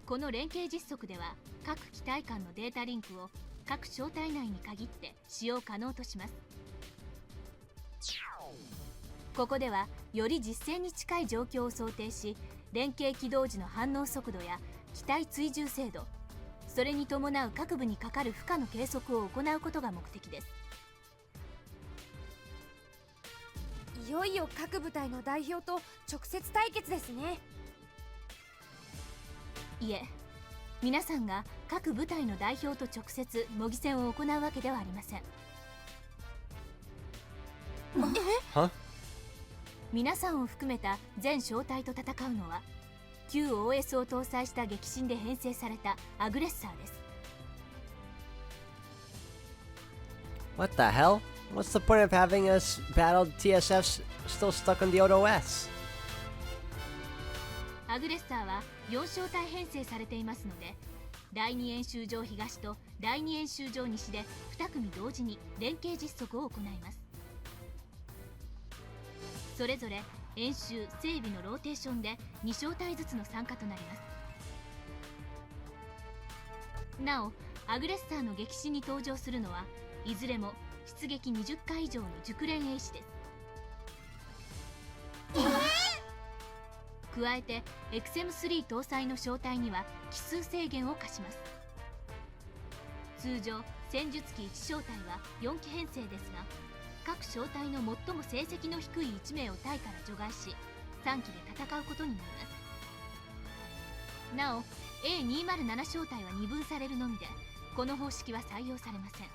この連携実測では各機体間のデータリンクを各小体内に限って使用可能とします。ここではより実戦に近い状況を想定し、連携起動時の反応速度や機体追従精度、それに伴う各部にかかる負荷の計測を行うことが目的です。いよいよ各部隊の代表と直接対決ですね。いえ、皆さんが各部隊の代表と直接模擬戦を行うわけではありません。Huh? 皆さんを含めた全小隊と戦うのは旧 OS を搭載した激震で編成されたアグレッサーです。What the hell? What's the point of having us battle TSFs still stuck on the old OS? アグレッサーは4小隊編成されていますので、第2演習場東と第2演習場西で2組同時に連携実測を行います。それぞれ演習整備のローテーションで2小隊ずつの参加となります。なおアグレッサーの激震に登場するのはいずれも出撃20回以上の熟練兵士です。加えて XM3 搭載の小隊には機数制限を課します。通常戦術機1小隊は4機編成ですが、各小隊の最も成績の低い1名を隊から除外し3機で戦うことになります。なお A207 小隊は二分されるのみで、この方式は採用されません。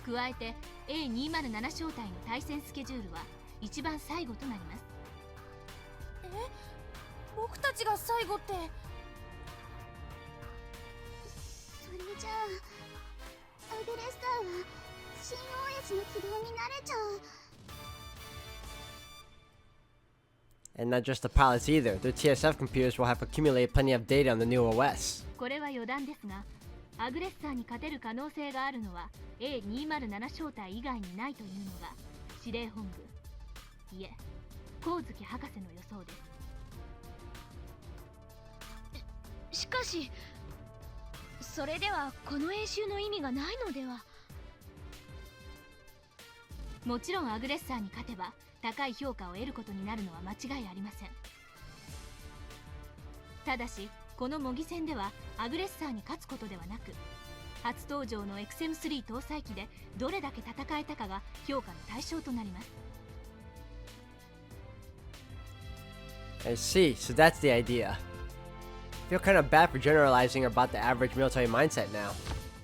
加えて A207 小隊の対戦スケジュールは一番最後となります。僕たちが最後って。それじゃあアグレッサーは新 OS の起動に慣れちゃう。 And not just the pilots either. Their TSF computers will have accumulated plenty of data on the new OS. これは余談ですが、アグレッサーに勝てる可能性があるのは A207 小隊以外にないというのが司令本部、いえ光月博士の予想です。しかしそれではこの演習の意味がないのでは。もちろんアグレッサーに勝てば高い評価を得ることになるのは間違いありません。ただしこの模擬戦ではアグレッサーに勝つことではなく、初登場の XM3 搭載機でどれだけ戦えたかが評価の対象となります。 I see, so that's the idea. I feel kind of bad for generalizing about the average military mindset now.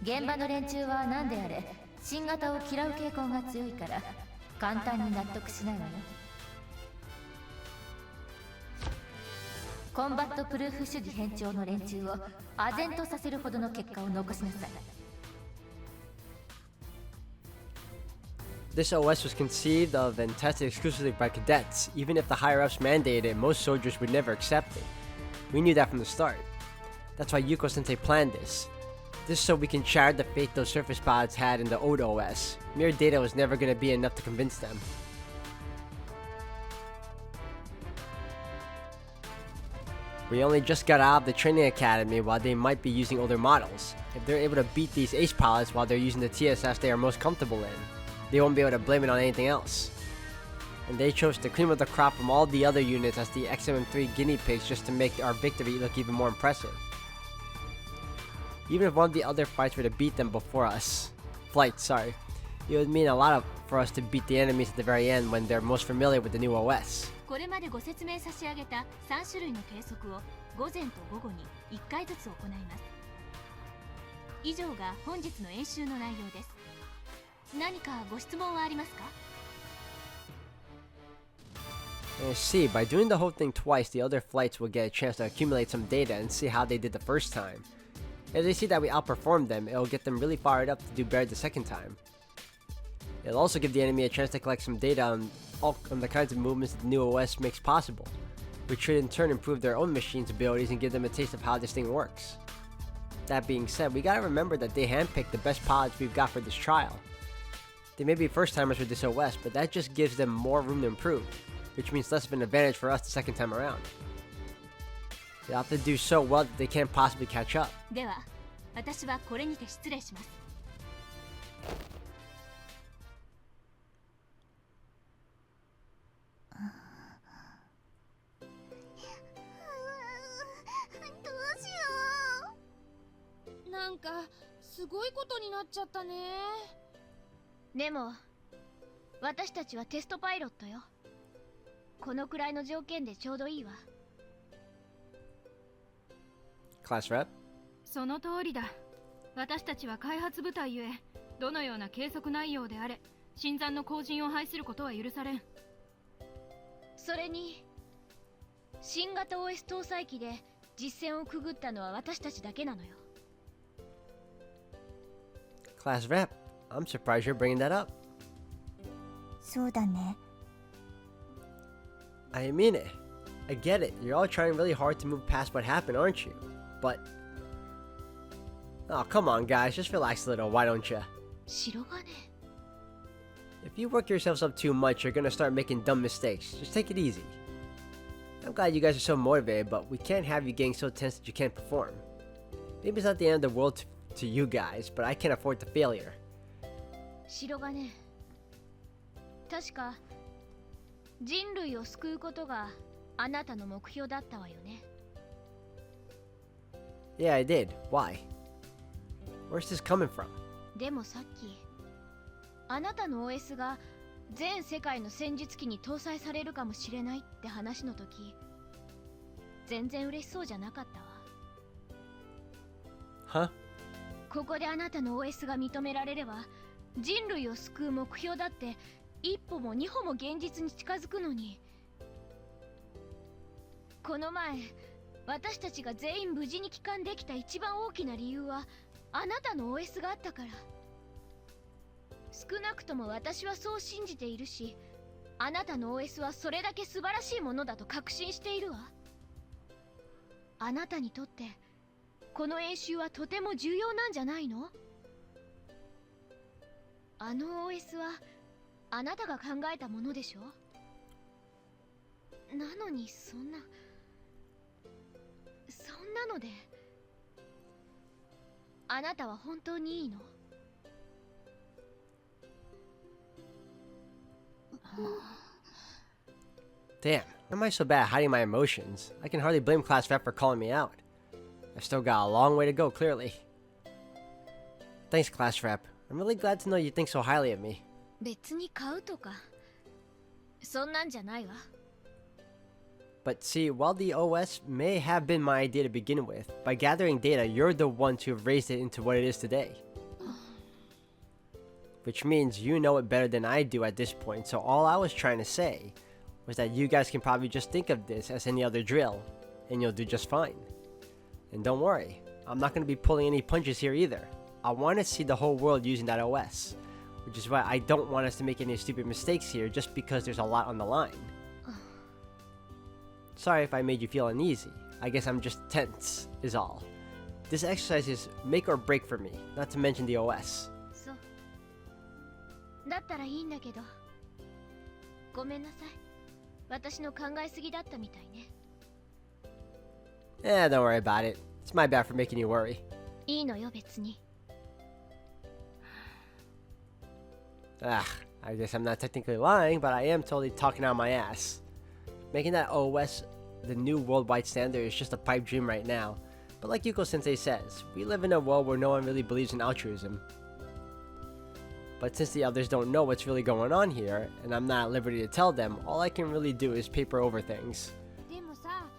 現場の連中は何であれ新型を嫌う傾向が強いから簡単に納得しないわよ。コンバットプルーフ主義偏重の連中を唖然とさせるほどの結果を残しなさい。 This OS was conceived of and tested exclusively by cadets. Even if the higher-ups mandated it, most soldiers would never accept it. We knew that from the start. That's why Yuko Sensei planned this. This so we can share the faith those surface pilots had in the old OS. Mere data was never going to be enough to convince them. We only just got out of the training academy while they might be using older models. If they're able to beat these ace pilots while they're using the TSS they are most comfortable in, they won't be able to blame it on anything else. And they chose the cream of the crop from all the other units as the XM3 guinea pigs just to make our victory look even more impressive. Even if one of the other fights were to beat them before us, it would mean a lot for us to beat the enemies at the very end when they're most familiar with the new OS. これまでご説明差し上げた3種類の計測を午前と午後に1回ずつ行います。以上が本日の演習の内容です。何かご質問はありますか? And see, by doing the whole thing twice, the other flights will get a chance to accumulate some data and see how they did the first time. If they see that we outperformed them, it'll get them really fired up to do better the second time. It'll also give the enemy a chance to collect some data on the kinds of movements that the new OS makes possible, which should in turn improve their own machine's abilities and give them a taste of how this thing works. That being said, we gotta remember that they handpicked the best pilots we've got for this trial. They may be first-timers with this OS, but that just gives them more room to improve, which means less of an advantage for us the second time around. They'll have to do so well that they can't possibly catch up. では、私はこれにて失礼します。どうしよう。なんかすごいことになっちゃったね。でも私たちはテストパイロットよ。このくらいの条件でちょうどいいわ。Class rep? その通りだ。私たちは開発部隊ゆえ、どのような計測内容であれ、新参の後人を排することは許されん。それに新型 OS 搭載機で実戦をくぐったのは私たちだけなのよ。Class rep, I'm surprised you're bringing that up. そうだね。I mean it. I get it. You're all trying really hard to move past what happened, aren't you? But... oh, come on, guys. Just relax a little, why don't you? 白金。 If you work yourselves up too much, you're gonna start making dumb mistakes. Just take it easy. I'm glad you guys are so motivated, but we can't have you getting so tense that you can't perform. Maybe it's not the end of the world to you guys, but I can't afford the failure. 白金。確か人類を救うことがあなたの目標だったわよね。Yeah, I did. Why? Where's this coming from? でもさっきあなたの OS が全世界の戦術機に搭載されるかもしれないって話の時、全然嬉しそうじゃなかったわ。Huh? ここであなたの OS が認められれば人類を救う目標だって一歩も二歩も現実に近づくのに、この前私たちが全員無事に帰還できた一番大きな理由はあなたの OS があったから。少なくとも私はそう信じているし、あなたの OS はそれだけ素晴らしいものだと確信しているわ。あなたにとってこの演習はとても重要なんじゃないの？あの OS はあなたが考えたものでしょ？なのにそんなのであなたは本当にいいのDamn, why am I so bad at hiding my emotions? I can hardly blame Class Rep for calling me out. I've still got a long way to go, clearly. Thanks, Class Rep. I'm really glad to know you think so highly of me. 別に買うとかそんなんじゃないわ。But see, while the OS may have been my idea to begin with, by gathering data, you're the one to have raised it into what it is today. Which means you know it better than I do at this point, so all I was trying to say was that you guys can probably just think of this as any other drill, and you'll do just fine. And don't worry, I'm not going to be pulling any punches here either. I want to see the whole world using that OS, which is why I don't want us to make any stupid mistakes here just because there's a lot on the line. Sorry if I made you feel uneasy. I guess I'm just tense, is all. This exercise is make or break for me, not to mention the OS. そうだったらいいんだけど、ごめんなさい、私の考えすぎだったみたいね。Eh, don't worry about it. It's my bad for making you worry. いいのよ別に。Ah, I guess I'm not technically lying, but I am totally talking out my ass. Making that OS the new worldwide standard is just a pipe dream right now. But like Yuko-sensei says, we live in a world where no one really believes in altruism. But since the others don't know what's really going on here, and I'm not at liberty to tell them, all I can really do is paper over things. でもさ、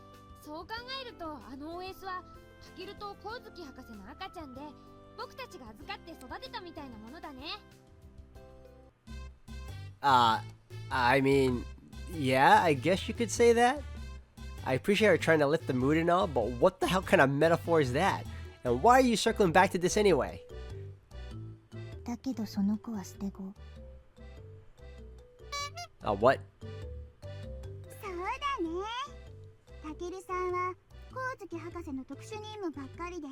そう考えるとあの OS はタケルと光月博士の赤ちゃんで、僕たちが預かって育てたみたいなものだね。I mean, yeah, I guess you could say that. I appreciate her trying to lift the mood and all, but what the hell kind of metaphor is that? And why are you circling back to this anyway? だけどその子は捨て子。 What? そうだね。タケルさんは光月博士の特殊任務ばっかりで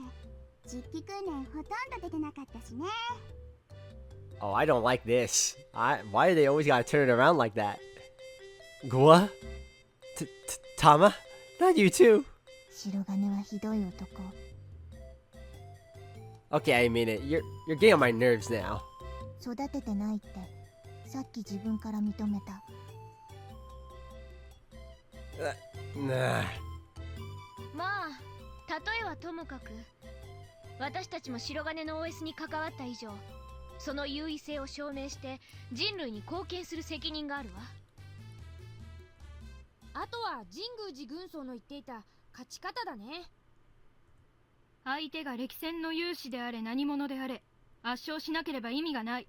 実機訓練ほとんど出てなかったしね。 Oh, I don't like this. Why do they always gotta turn it around like that? Gua? Tama? Not you too. 白金はひどい男。 Okay, I mean it. You're getting on my nerves now. 育ててないってさっき自分から認めた。Nah. まあ例えはともかく、私たちも白金の OS に関わった以上、その優位性を証明して人類に貢献する責任があるわ。あとは神宮寺軍曹の言っていた勝ち方だね。相手が歴戦の勇士であれ何者であれ、圧勝しなければ意味がない。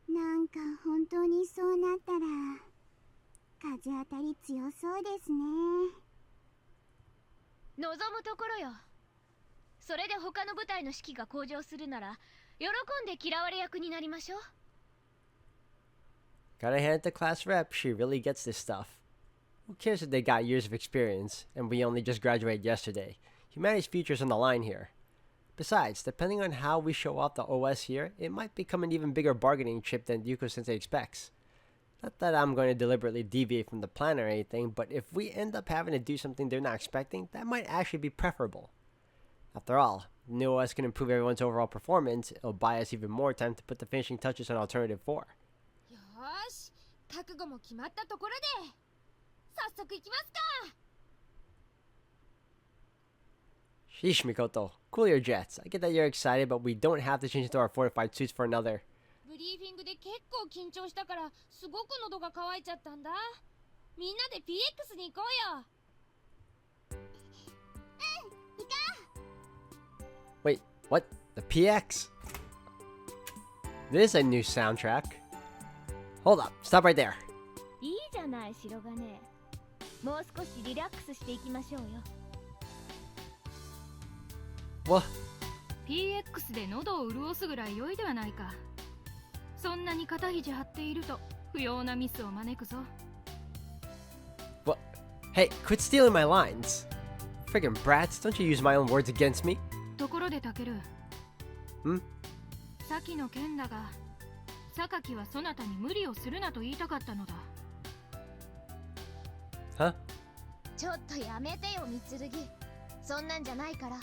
なんか本当にそうなったら風当たり強そうですね。望むところよ。それで他の部隊の士気が向上するなら喜んで嫌われ役になりましょう。Gotta hand it to class rep, she really gets this stuff. Who cares if they got years of experience, and we only just graduated yesterday? Humanity's future's on the line here. Besides, depending on how we show off the OS here, it might become an even bigger bargaining chip than Yuko-sensei expects. Not that I'm going to deliberately deviate from the plan or anything, but if we end up having to do something they're not expecting, that might actually be preferable. After all, the new OS can improve everyone's overall performance. It'll buy us even more time to put the finishing touches on Alternative 4. よーし、覚悟も決まったところで早速行きますか。 Sheesh, Mikoto. Cool your jets. I get that you're excited, but we don't have to change into our fortified suits for another. ブリーフィングで結構緊張したからすごく喉が渇いちゃったんだ。みんなで PX に行こうよ。行こ Wait, what? The PX? This is a new soundtrack. Hold up, stop right there. いいじゃない白金。もう少しリラックスしていきましょうよ。What? PX で喉を潤すぐらい良いではないか。そんなに肩肘張っていると不要なミスを招くぞ。What? Hey, quit stealing my lines. Friggin' brats, don't you use my own words against me? ところでタケル。先の件だが、榊はそなたに無理をするなと言いたかったのだ。Huh? ちょっとやめてよ三剣。そんなんじゃないから。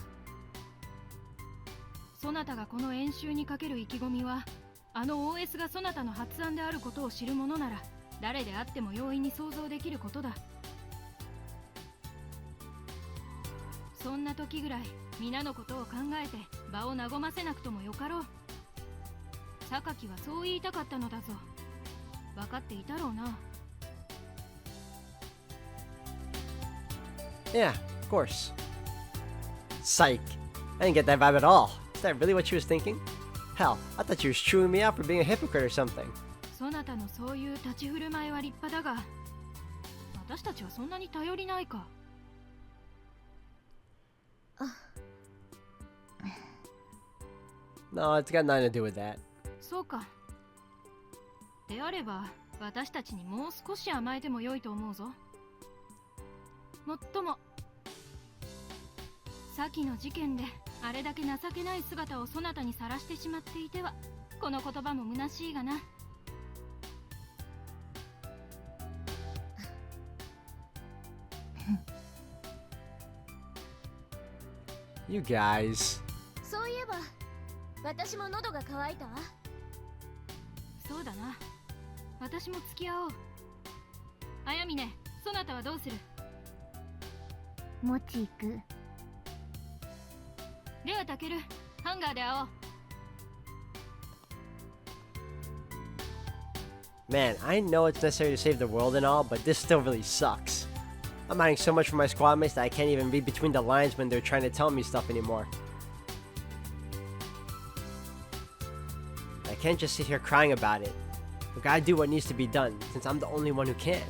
そなたがこの演習にかける意気込みは、あの OS がそなたの発案であることを知る者なら誰であっても容易に想像できることだ。そんな時ぐらい皆のことを考えて場を和ませなくともよかろう。榊はそう言いたかったのだぞ。分かっていたろうな。 Yeah, of course. Psych. I didn't get that vibe at all. Is that really what she was thinking? Hell, I thought she was chewing me out for being a hypocrite or something. そなたのそういう立ち振る舞いは立派だが、私たちはそんなに頼りないか。No, it's got nothing to do with that. そうか。であれば、私たちにもう少し甘えても良いと思うぞ。もっとも、さっきの事件であれだけ情けない姿をそなたにさらしてしまっていてはこの言葉も虚しいがな。You guys. そういえば私も喉が渇いたわ。そうだな、私も付き合おう。あやみね、そなたはどうする？もち行く。ではたける、ハンガーで会おう。Man, I know it's necessary to save the world and all, but this still really sucks. I'm hiding so much from my squad mates that I can't even read between the lines when they're trying to tell me stuff anymore. I can't just sit here crying about it. I gotta do what needs to be done, since I'm the only one who can.